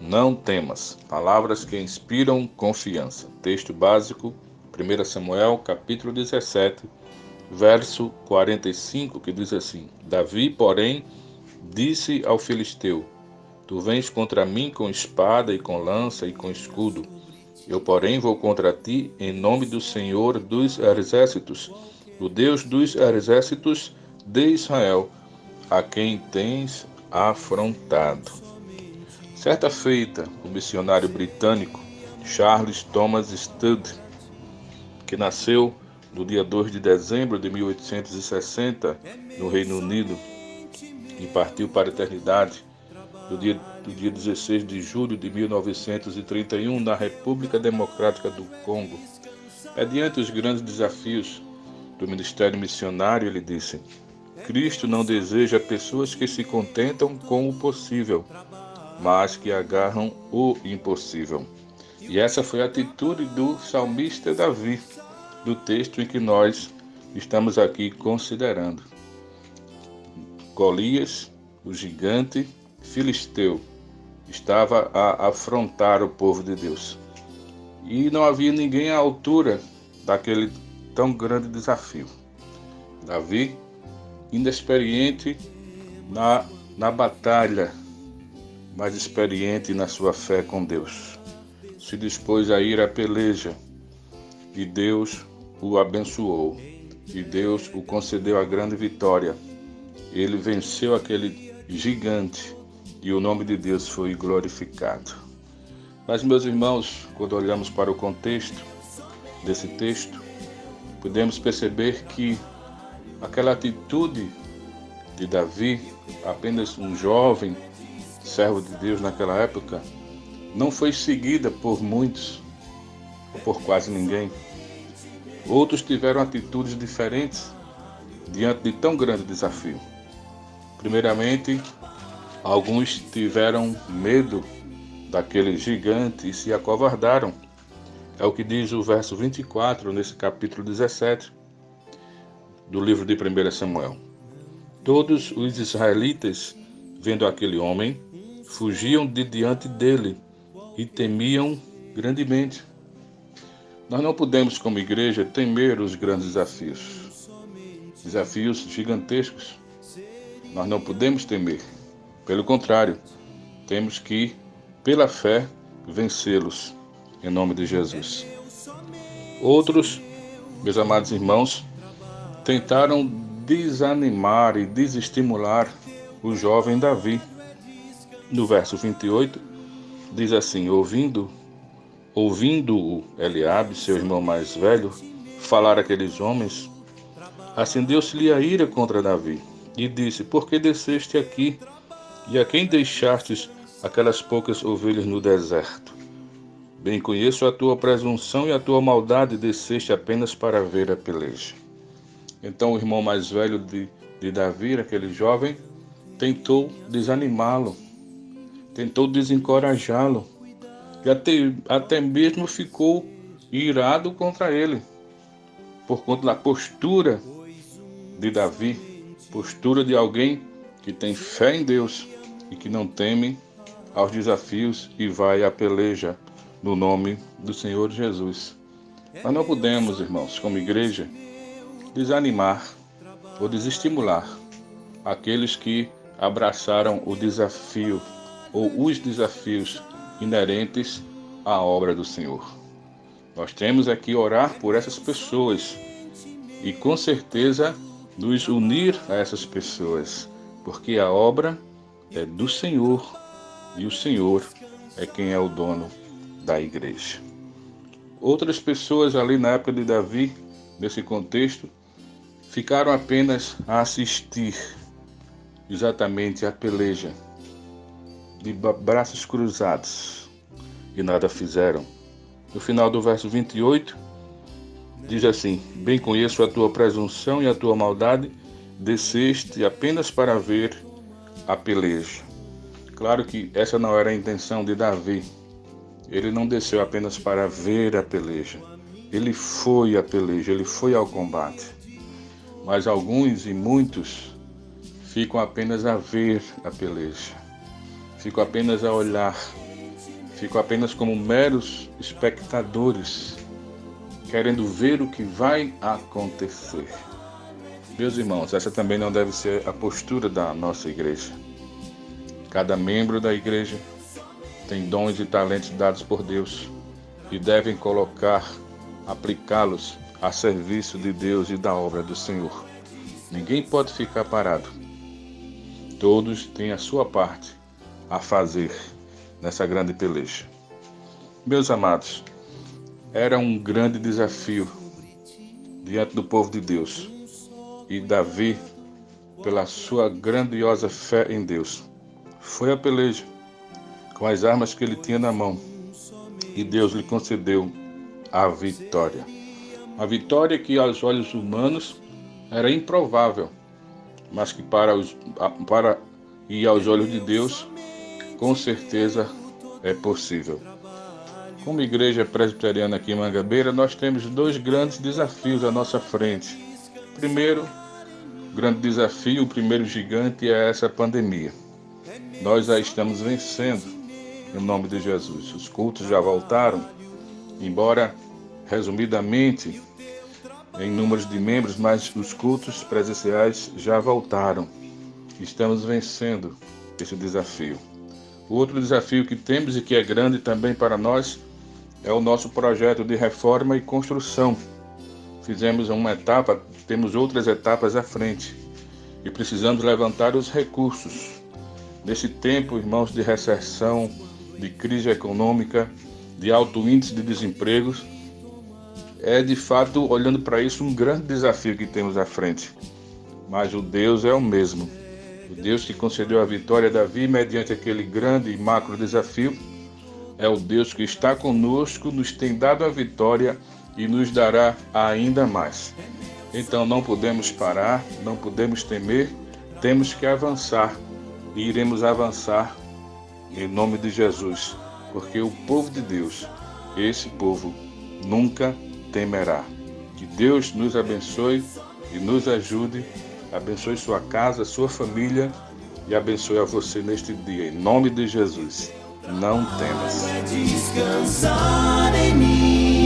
Não temas. Palavras que inspiram confiança. Texto básico, 1 Samuel, capítulo 17, verso 45, que diz assim: Davi, porém, disse ao filisteu: Tu vens contra mim com espada e com lança e com escudo. Eu, porém, vou contra ti em nome do Senhor dos exércitos, o Deus dos exércitos de Israel, a quem tens afrontado. Certa feita, o missionário britânico Charles Thomas Studd, que nasceu no dia 2 de dezembro de 1860 no Reino Unido e partiu para a eternidade no dia 16 de julho de 1931 na República Democrática do Congo. Mediante os grandes desafios do ministério missionário, ele disse: Cristo não deseja pessoas que se contentam com o possível, mas que agarram o impossível. E essa foi a atitude do salmista Davi, do texto em que nós estamos aqui considerando. Golias, o gigante filisteu, estava a afrontar o povo de Deus. E não havia ninguém à altura daquele tão grande desafio. Davi, inexperiente na batalha, mas experiente na sua fé com Deus, se dispôs a ir à peleja e Deus o abençoou e Deus o concedeu a grande vitória. Ele venceu aquele gigante e o nome de Deus foi glorificado. Mas, meus irmãos, quando olhamos para o contexto desse texto, podemos perceber que aquela atitude de Davi, apenas um jovem servo de Deus naquela época, não foi seguida por muitos, ou por quase ninguém. Outros tiveram atitudes diferentes diante de tão grande desafio. Primeiramente, alguns tiveram medo daquele gigante e se acovardaram. É o que diz o verso 24, nesse capítulo 17 do livro de 1 Samuel. Todos os israelitas, vendo aquele homem, fugiam de diante dele e temiam grandemente. Nós não podemos, como igreja, temer os grandes desafios gigantescos. Nós não podemos temer. Pelo contrário, temos que, pela fé, vencê-los, em nome de Jesus. Outros, meus amados irmãos, tentaram desanimar e desestimular o jovem Davi. No verso 28, diz assim: Ouvindo-o Eliabe, seu irmão mais velho, falar aqueles homens, acendeu-se-lhe a ira contra Davi, e disse: Por que desceste aqui, e a quem deixastes aquelas poucas ovelhas no deserto? Bem conheço a tua presunção e a tua maldade, desceste apenas para ver a peleja. Então o irmão mais velho de Davi, aquele jovem, tentou desanimá-lo, tentou desencorajá-lo, e até mesmo ficou irado contra ele, por conta da postura de Davi, postura de alguém que tem fé em Deus e que não teme aos desafios e vai à peleja no nome do Senhor Jesus. Nós não podemos, irmãos, como igreja, desanimar ou desestimular aqueles que abraçaram o desafio ou os desafios inerentes à obra do Senhor. Nós temos aqui orar por essas pessoas e com certeza nos unir a essas pessoas, porque a obra é do Senhor e o Senhor é quem é o dono da igreja. Outras pessoas ali na época de Davi, nesse contexto, ficaram apenas a assistir exatamente à peleja, de braços cruzados, e nada fizeram. No final do verso 28, diz assim: Bem conheço a tua presunção e a tua maldade, desceste apenas para ver a peleja. Claro que essa não era a intenção de Davi. Ele não desceu apenas para ver a peleja. Ele foi à peleja, ele foi ao combate. Mas alguns e muitos ficam apenas a ver a peleja. Ficam apenas a olhar ficam apenas como meros espectadores, querendo ver o que vai acontecer. Meus irmãos, essa também não deve ser a postura da nossa igreja. Cada membro da igreja tem dons e talentos dados por Deus e devem aplicá-los a serviço de Deus e da obra do Senhor. Ninguém pode ficar parado. Todos têm a sua parte a fazer nessa grande peleja. Meus amados, era um grande desafio diante do povo de Deus. E Davi, pela sua grandiosa fé em Deus, foi à peleja com as armas que ele tinha na mão. E Deus lhe concedeu a vitória. A vitória que aos olhos humanos era improvável, mas que e aos olhos de Deus, com certeza é possível. Como igreja presbiteriana aqui em Mangabeira, nós temos 2 grandes desafios à nossa frente. Primeiro, grande desafio, o primeiro gigante é essa pandemia. Nós a estamos vencendo, em nome de Jesus. Os cultos já voltaram, embora resumidamente em números de membros, mas os cultos presenciais já voltaram. Estamos vencendo esse desafio. O outro desafio que temos e que é grande também para nós é o nosso projeto de reforma e construção. Fizemos uma etapa, temos outras etapas à frente e precisamos levantar os recursos. Nesse tempo, irmãos, de recessão, de crise econômica, de alto índice de desemprego, é de fato, olhando para isso, um grande desafio que temos à frente. Mas o Deus é o mesmo. O Deus que concedeu a vitória a Davi mediante aquele grande e macro desafio é o Deus que está conosco, nos tem dado a vitória e nos dará ainda mais. Então não podemos parar, não podemos temer, temos que avançar e iremos avançar em nome de Jesus, porque o povo de Deus, esse povo, nunca temerá. Que Deus nos abençoe e nos ajude, abençoe sua casa, sua família e abençoe a você neste dia, em nome de Jesus. Não temas. Descansar em mim.